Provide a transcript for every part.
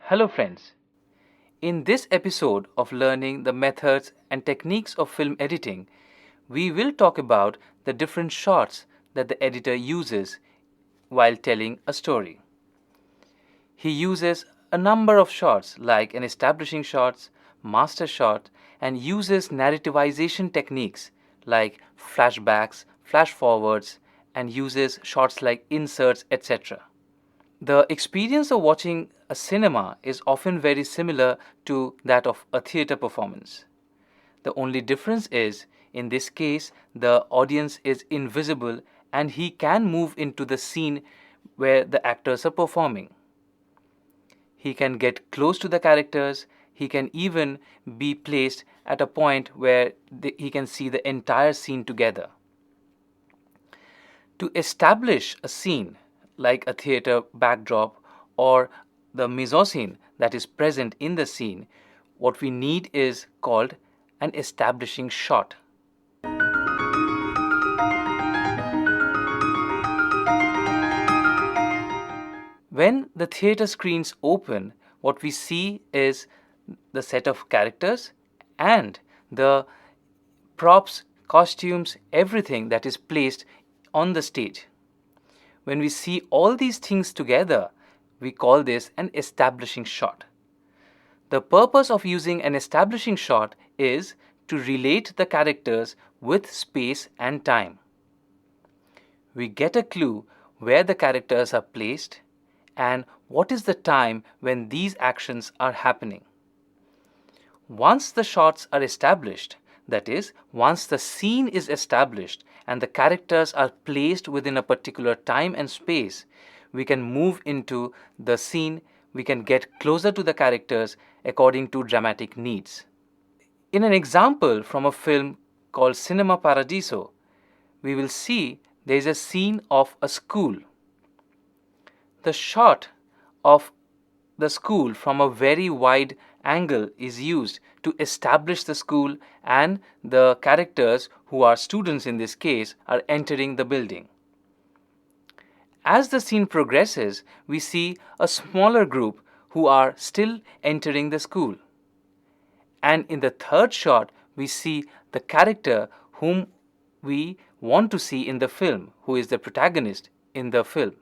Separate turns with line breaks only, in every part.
Hello, friends. In this episode of learning the methods and techniques of film editing, we will talk about the different shots that the editor uses while telling a story. He uses a number of shots like an establishing shots, master shot, and uses narrativization techniques like flashbacks, flash forwards, and uses shots like inserts, etc. The experience of watching a cinema is often very similar to that of a theater performance. The only difference is, in this case, the audience is invisible and he can move into the scene where the actors are performing. He can get close to the characters, he can even be placed at a point where he can see the entire scene together. To establish a scene, like a theater backdrop or the mise-en-scene that is present in the scene, what we need is called an establishing shot. When the theater screens open, what we see is the set of characters and the props, costumes, everything that is placed on the stage. When we see all these things together, we call this an establishing shot. The purpose of using an establishing shot is to relate the characters with space and time. We get a clue where the characters are placed and what is the time when these actions are happening. Once the shots are established, that is, once the scene is established and the characters are placed within a particular time and space, we can move into the scene, we can get closer to the characters according to dramatic needs. In an example from a film called Cinema Paradiso, we will see there is a scene of a school. The shot of the school from a very wide angle is used to establish the school, and the characters, who are students in this case, are entering the building. As the scene progresses, we see a smaller group who are still entering the school. And in the third shot, we see the character whom we want to see in the film, who is the protagonist in the film.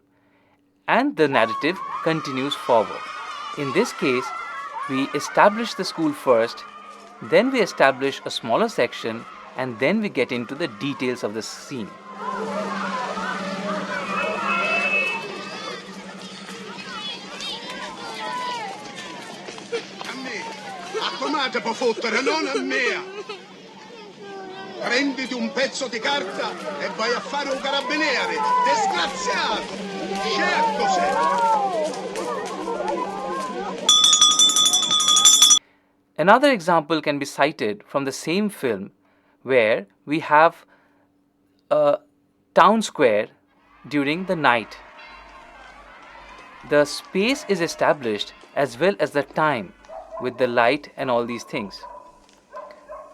And the narrative continues forward. In this case, we establish the school first, then we establish a smaller section, and then we get into the details of the scene.
A com'è può fottere, non a me! Prenditi un pezzo di carta e vai a fare un carabiniere! Disgraziato! Certo sei!
Another example can be cited from the same film where we have a town square during the night. The space is established as well as the time with the light and all these things.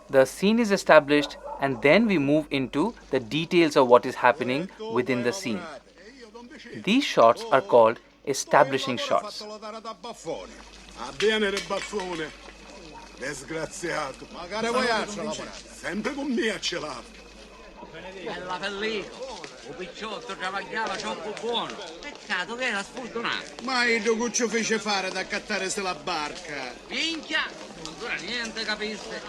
The scene is established and then we move into the details of what is happening within the scene. These shots are called establishing shots.
Disgraziato. Magari vuoi sempre con me a celato.
Bella pellicola, un picciotto travagliava troppo buono. Peccato che era sfortunato.
Ma io che ci fece fare da accattare la barca?
Minchia, non dura niente, capisse.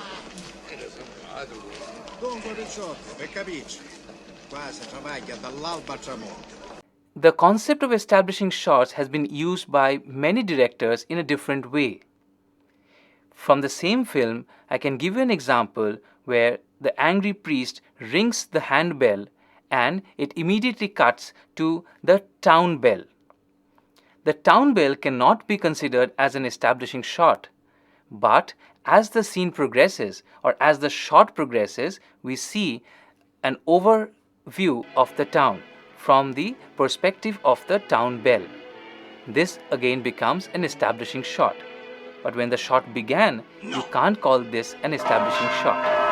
Dunque, picciotto, per capirci, qua si travaglia dall'alba al tramonto.
The concept of establishing shots has been used by many directors in a different way. From the same film, I can give you an example where the angry priest rings the handbell and it immediately cuts to the town bell. The town bell cannot be considered as an establishing shot, but as the scene progresses or as the shot progresses, we see an overview of the town from the perspective of the town bell. This again becomes an establishing shot. But when the shot began, you can't call this an establishing shot.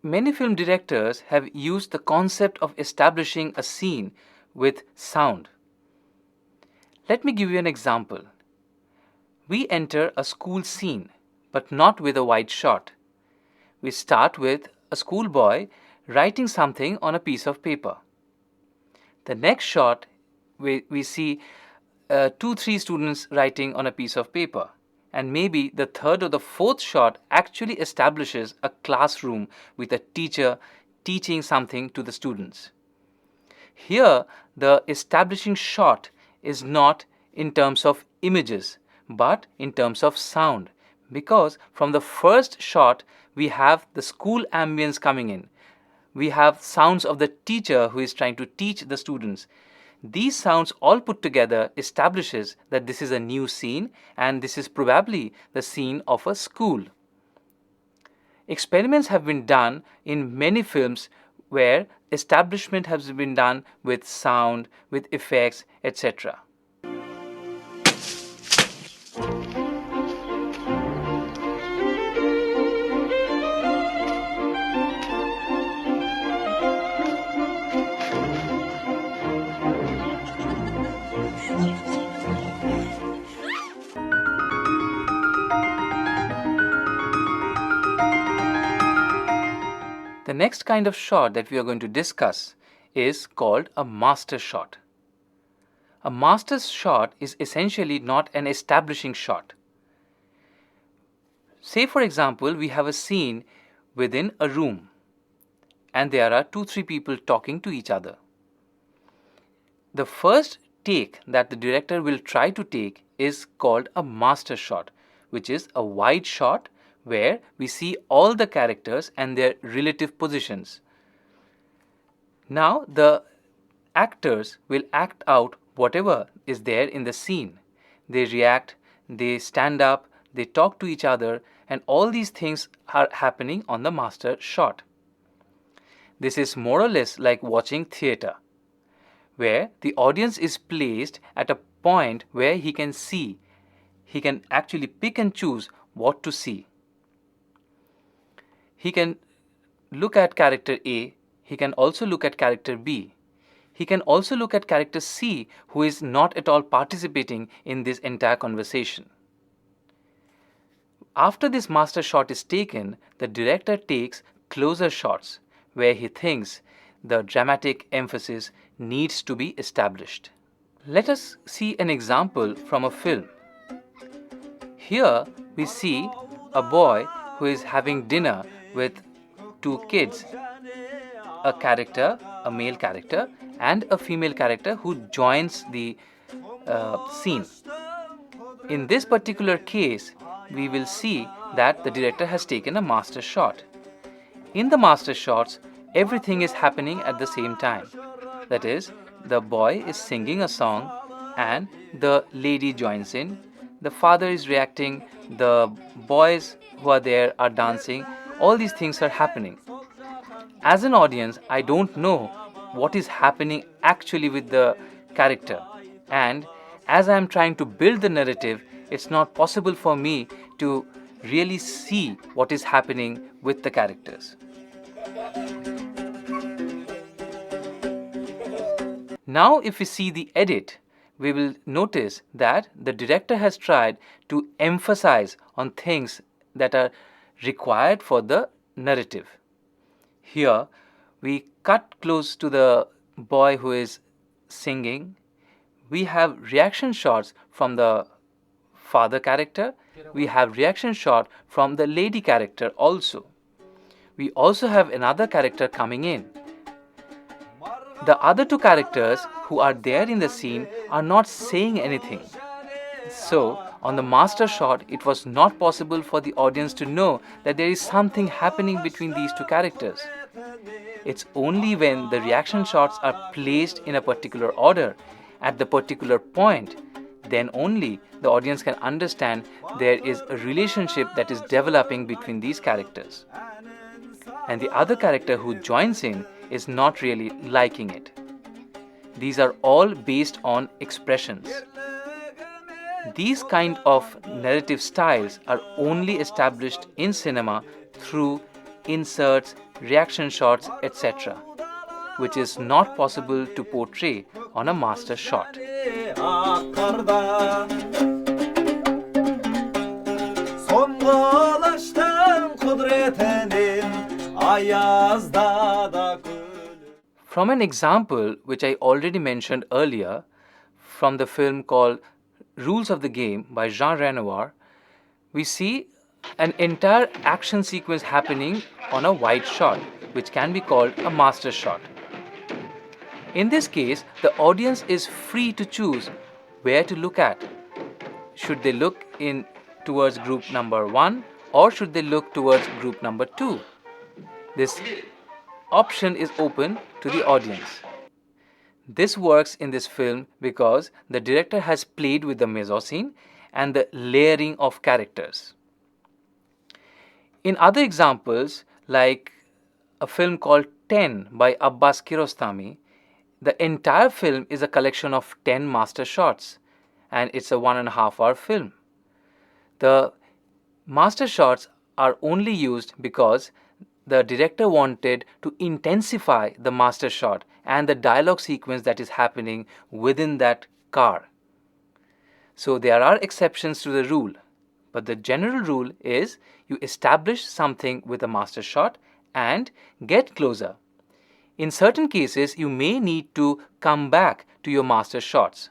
Many film directors have used the concept of establishing a scene with sound. Let me give you an example. We enter a school scene, but not with a wide shot. We start with a schoolboy writing something on a piece of paper. The next shot, we see 2-3 students writing on a piece of paper. And maybe the third or the fourth shot actually establishes a classroom with a teacher teaching something to the students. Here, the establishing shot is not in terms of images, but in terms of sound. Because from the first shot, we have the school ambience coming in. We have sounds of the teacher who is trying to teach the students. These sounds all put together establishes that this is a new scene and this is probably the scene of a school. Experiments have been done in many films where establishment has been done with sound, with effects, etc. The next kind of shot that we are going to discuss is called a master shot. A master shot is essentially not an establishing shot. Say, for example, we have a scene within a room and there are 2-3 people talking to each other. The first take that the director will try to take is called a master shot, which is a wide shot where we see all the characters and their relative positions. Now the actors will act out whatever is there in the scene. They react, they stand up, they talk to each other, and all these things are happening on the master shot. This is more or less like watching theatre, where the audience is placed at a point where he can see. He can actually pick and choose what to see. He can look at character A, he can also look at character B. He can also look at character C, who is not at all participating in this entire conversation. After this master shot is taken, the director takes closer shots where he thinks the dramatic emphasis needs to be established. Let us see an example from a film. Here we see a boy who is having dinner with 2 kids, a character, a male character, and a female character who joins the scene. In this particular case, we will see that the director has taken a master shot. In the master shots, everything is happening at the same time. That is, the boy is singing a song and the lady joins in. The father is reacting, the boys who are there are dancing. All these things are happening. As an audience, I don't know what is happening actually with the character. And as I am trying to build the narrative, it's not possible for me to really see what is happening with the characters. Now, if we see the edit, we will notice that the director has tried to emphasize on things that are required for the narrative. Here, we cut close to the boy who is singing. We have reaction shots from the father character. We have reaction shot from the lady character also. We also have another character coming in. The other 2 characters who are there in the scene are not saying anything. So, on the master shot, it was not possible for the audience to know that there is something happening between these 2 characters. It's only when the reaction shots are placed in a particular order, at the particular point, then only the audience can understand there is a relationship that is developing between these characters. And the other character who joins in is not really liking it. These are all based on expressions. These kind of narrative styles are only established in cinema through inserts, reaction shots, etc., which is not possible to portray on a master shot. From an example which I already mentioned earlier, from the film called Rules of the Game by Jean Renoir, we see an entire action sequence happening on a wide shot, which can be called a master shot. In this case, the audience is free to choose where to look at. Should they look in towards group number 1 or should they look towards group number 2? This option is open to the audience. This works in this film because the director has played with the mise-en-scène and the layering of characters. In other examples, like a film called 10 by Abbas Kiarostami, the entire film is a collection of 10 master shots, and it's a 1.5-hour film. The master shots are only used because the director wanted to intensify the master shot and the dialogue sequence that is happening within that car. So there are exceptions to the rule, but the general rule is you establish something with a master shot and get closer. In certain cases, you may need to come back to your master shots.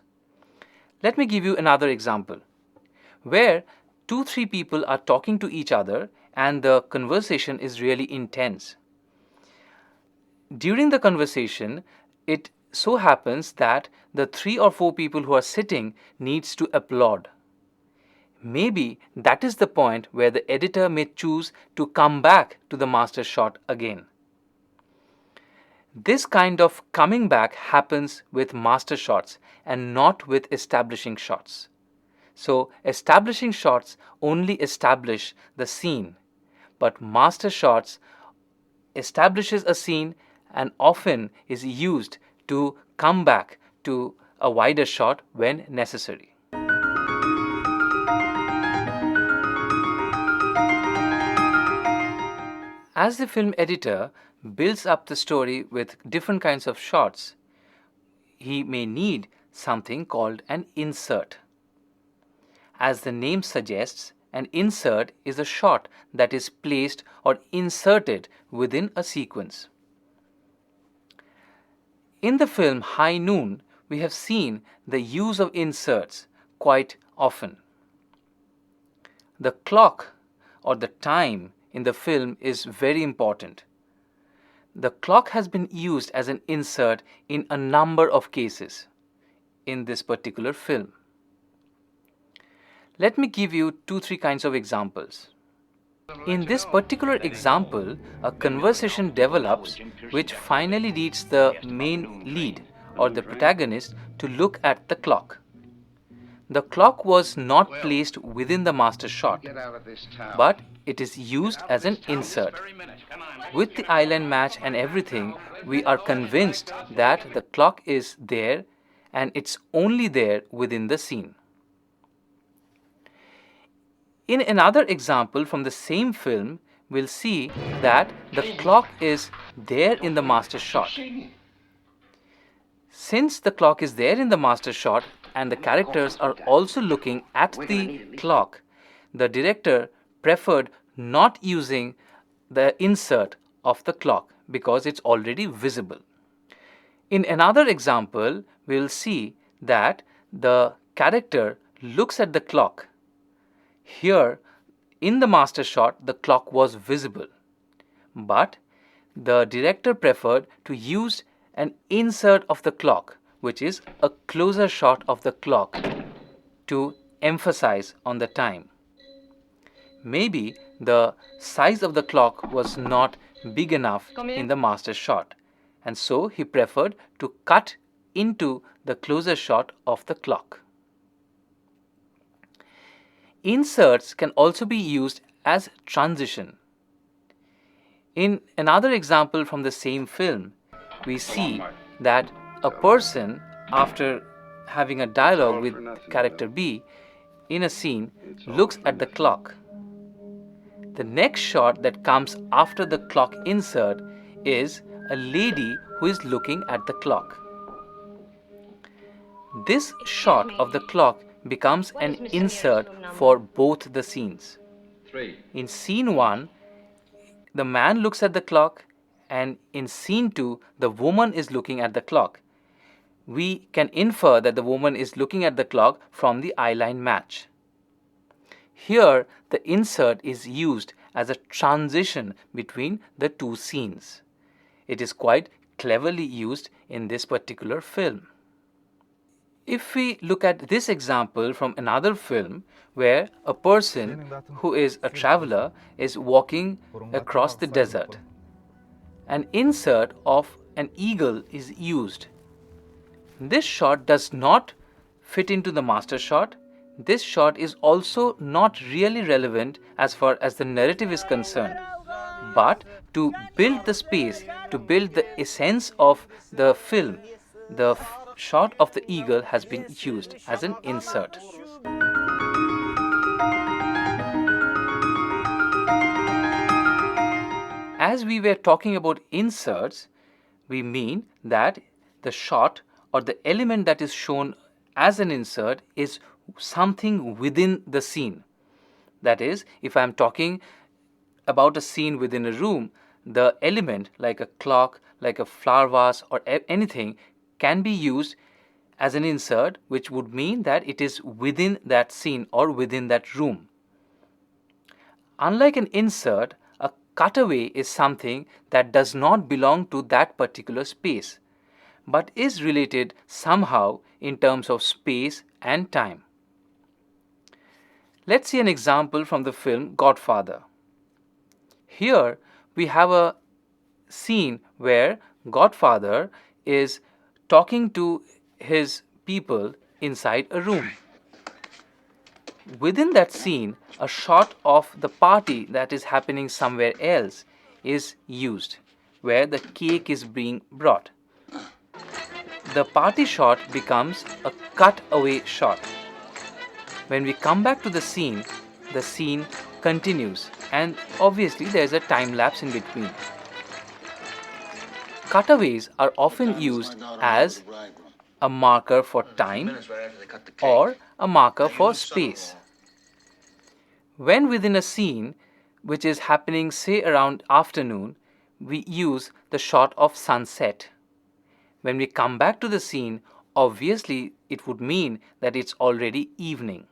Let me give you another example where 2-3 people are talking to each other and the conversation is really intense. During the conversation, it so happens that the 3 or 4 people who are sitting needs to applaud. Maybe that is the point where the editor may choose to come back to the master shot again. This kind of coming back happens with master shots and not with establishing shots. So establishing shots only establish the scene, but master shots establishes a scene and often is used to come back to a wider shot when necessary. As the film editor builds up the story with different kinds of shots, he may need something called an insert. As the name suggests, an insert is a shot that is placed or inserted within a sequence. In the film High Noon, we have seen the use of inserts quite often. The clock or the time in the film is very important. The clock has been used as an insert in a number of cases in this particular film. Let me give you 2-3 kinds of examples. In this particular example, a conversation develops which finally leads the main lead or the protagonist to look at the clock. The clock was not placed within the master shot, but it is used as an insert. With the eyeline match and everything, we are convinced that the clock is there and it's only there within the scene. In another example from the same film, we'll see that the clock is there in the master shot. Since the clock is there in the master shot and the characters are also looking at the clock, the director preferred not using the insert of the clock because it's already visible. In another example, we'll see that the character looks at the clock. Here, in the master shot, the clock was visible, but the director preferred to use an insert of the clock, which is a closer shot of the clock to emphasize on the time. Maybe the size of the clock was not big enough in the master shot, and so he preferred to cut into the closer shot of the clock. Inserts can also be used as transition. In another example from the same film, we see that a person, after having a dialogue with character B in a scene, looks at the clock. The next shot that comes after the clock insert is a lady who is looking at the clock. This shot of the clock becomes an insert for both the scenes. In scene 1, the man looks at the clock, and in scene 2, the woman is looking at the clock. We can infer that the woman is looking at the clock from the eyeline match. Here, the insert is used as a transition between the two scenes. It is quite cleverly used in this particular film. If we look at this example from another film where a person who is a traveler is walking across the desert, an insert of an eagle is used. This shot does not fit into the master shot. This shot is also not really relevant as far as the narrative is concerned. But to build the space, to build the essence of the film, the shot of the eagle has been used as an insert. As we were talking about inserts, we mean that the shot or the element that is shown as an insert is something within the scene. That is, if I am talking about a scene within a room, the element like a clock, like a flower vase or anything can be used as an insert, which would mean that it is within that scene or within that room. Unlike an insert, a cutaway is something that does not belong to that particular space, but is related somehow in terms of space and time. Let's see an example from the film Godfather. Here we have a scene where Godfather is talking to his people inside a room. Within that scene, a shot of the party that is happening somewhere else is used, where the cake is being brought. The party shot becomes a cutaway shot. When we come back to the scene continues, and obviously there is a time lapse in between. Cutaways are often used as a marker for time or a marker for space. When within a scene which is happening, say around afternoon, we use the shot of sunset. When we come back to the scene, obviously it would mean that it's already evening.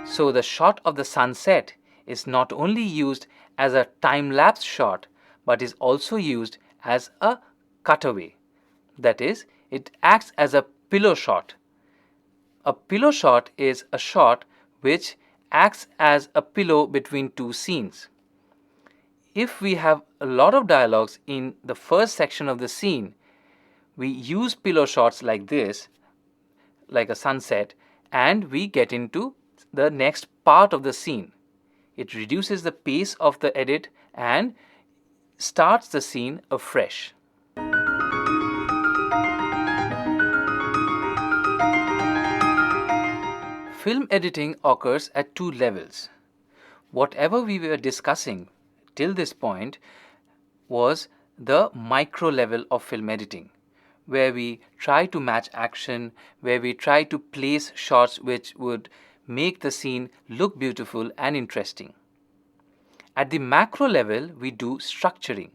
So the shot of the sunset is not only used as a time-lapse shot, but is also used as a cutaway. That is, it acts as a pillow shot. A pillow shot is a shot which acts as a pillow between two scenes. If we have a lot of dialogues in the first section of the scene, we use pillow shots like this, like a sunset, and we get into the next part of the scene. It reduces the pace of the edit and starts the scene afresh. Film editing occurs at two levels. Whatever we were discussing till this point was the micro level of film editing, where we try to match action, where we try to place shots which would make the scene look beautiful and interesting. At the macro level, we do structuring.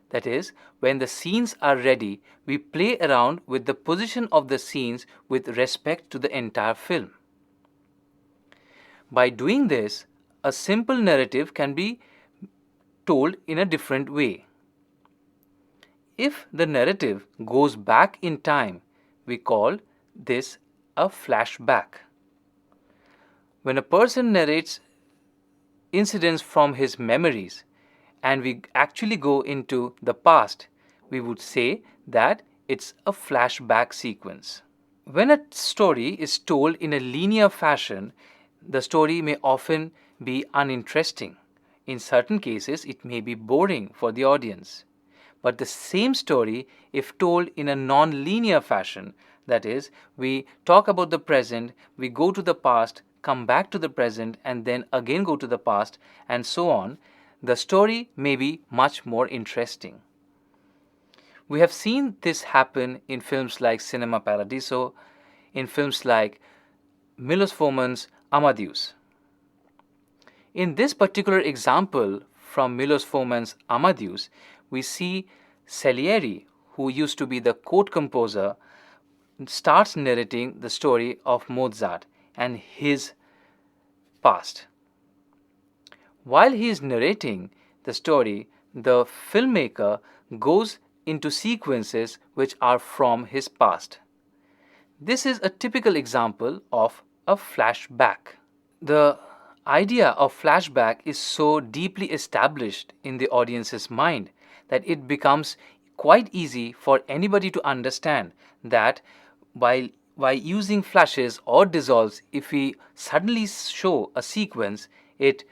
That is, when the scenes are ready, we play around with the position of the scenes with respect to the entire film. By doing this, a simple narrative can be told in a different way. If the narrative goes back in time, we call this a flashback. When a person narrates incidents from his memories and we actually go into the past, we would say that it's a flashback sequence. When a story is told in a linear fashion, the story may often be uninteresting. In certain cases, it may be boring for the audience. But the same story, if told in a non-linear fashion, That is, we talk about the present, we go to the past, come back to the present, and then again go to the past, and so on, the story may be much more interesting. We have seen this happen in films like Cinema Paradiso, in films like Milos Forman's Amadeus. In this particular example from Milos Forman's Amadeus, we see Salieri, who used to be the court composer, starts narrating the story of Mozart and his past. While he is narrating the story, the filmmaker goes into sequences which are from his past. This is a typical example of a flashback. The idea of flashback is so deeply established in the audience's mind that it becomes quite easy for anybody to understand that by using flashes or dissolves, if we suddenly show a sequence, it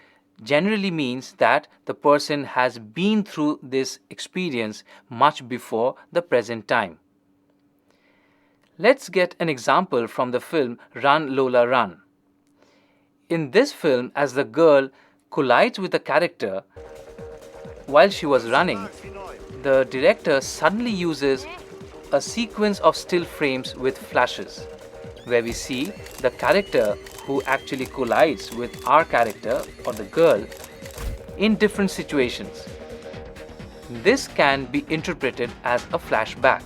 generally means that the person has been through this experience much before the present time. Let's get an example from the film Run Lola Run. In this film, as the girl collides with a character while she was running, the director suddenly uses a sequence of still frames with flashes, where we see the character who actually collides with our character or the girl in different situations. This can be interpreted as a flashback.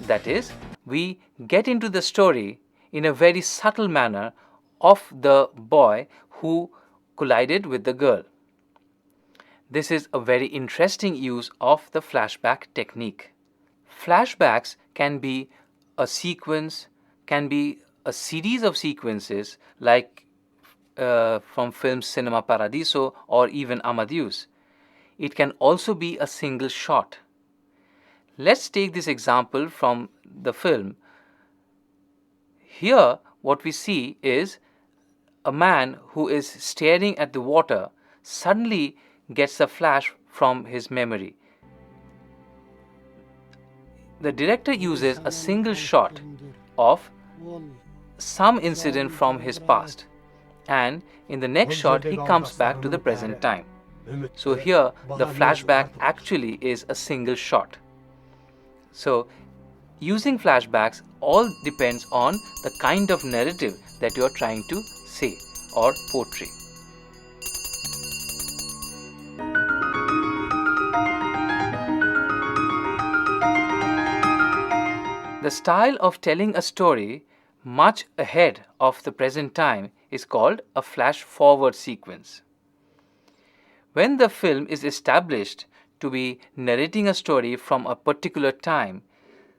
That is, we get into the story in a very subtle manner of the boy who collided with the girl. This is a very interesting use of the flashback technique. Flashbacks can be a sequence, can be a series of sequences like from films Cinema Paradiso or even Amadeus. It can also be a single shot. Let's take this example from the film. Here, what we see is a man who is staring at the water suddenly gets a flash from his memory. The director uses a single shot of some incident from his past, and in the next shot he comes back to the present time. So here the flashback actually is a single shot. So using flashbacks all depends on the kind of narrative that you are trying to say or portray. The style of telling a story much ahead of the present time is called a flash-forward sequence. When the film is established to be narrating a story from a particular time,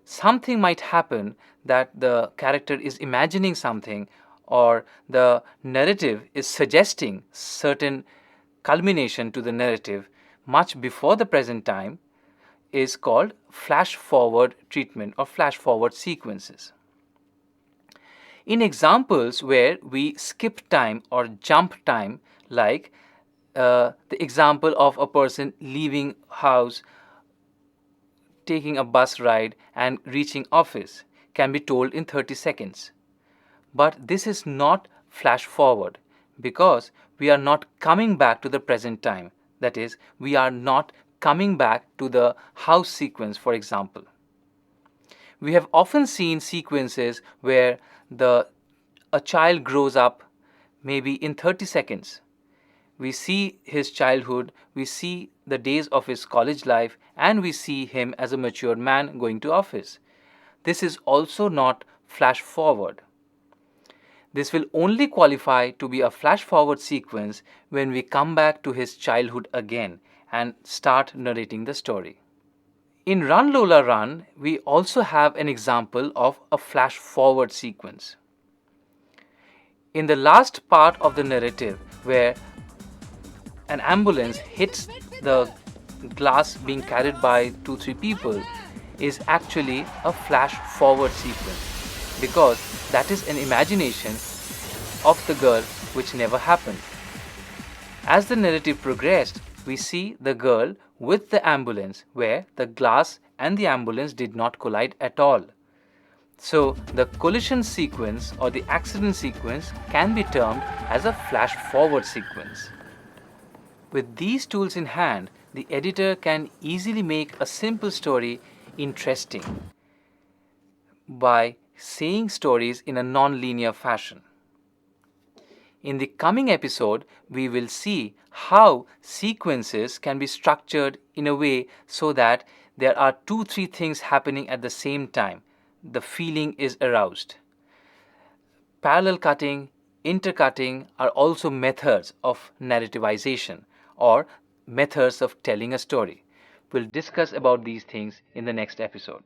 something might happen that the character is imagining something, or the narrative is suggesting certain culmination to the narrative much before the present time, is called flash forward treatment or flash forward sequences. In examples where we skip time or jump time, like the example of a person leaving house, taking a bus ride and reaching office, can be told in 30 seconds. But this is not flash forward because we are not coming back to the present time. That is, we are not coming back to the house sequence, for example. We have often seen sequences where a child grows up maybe in 30 seconds. We see his childhood, we see the days of his college life, and we see him as a mature man going to office. This is also not flash forward. This will only qualify to be a flash forward sequence when we come back to his childhood again and start narrating the story. In Run Lola Run, we also have an example of a flash forward sequence. In the last part of the narrative, where an ambulance hits the glass being carried by 2-3 people, is actually a flash forward sequence because that is an imagination of the girl which never happened. As the narrative progressed, we see the girl with the ambulance where the glass and the ambulance did not collide at all. So the collision sequence or the accident sequence can be termed as a flash forward sequence. With these tools in hand, the editor can easily make a simple story interesting by saying stories in a non-linear fashion. In the coming episode, we will see how sequences can be structured in a way so that there are 2-3 things happening at the same time. The feeling is aroused. Parallel cutting, intercutting are also methods of narrativization or methods of telling a story. We'll discuss about these things in the next episode.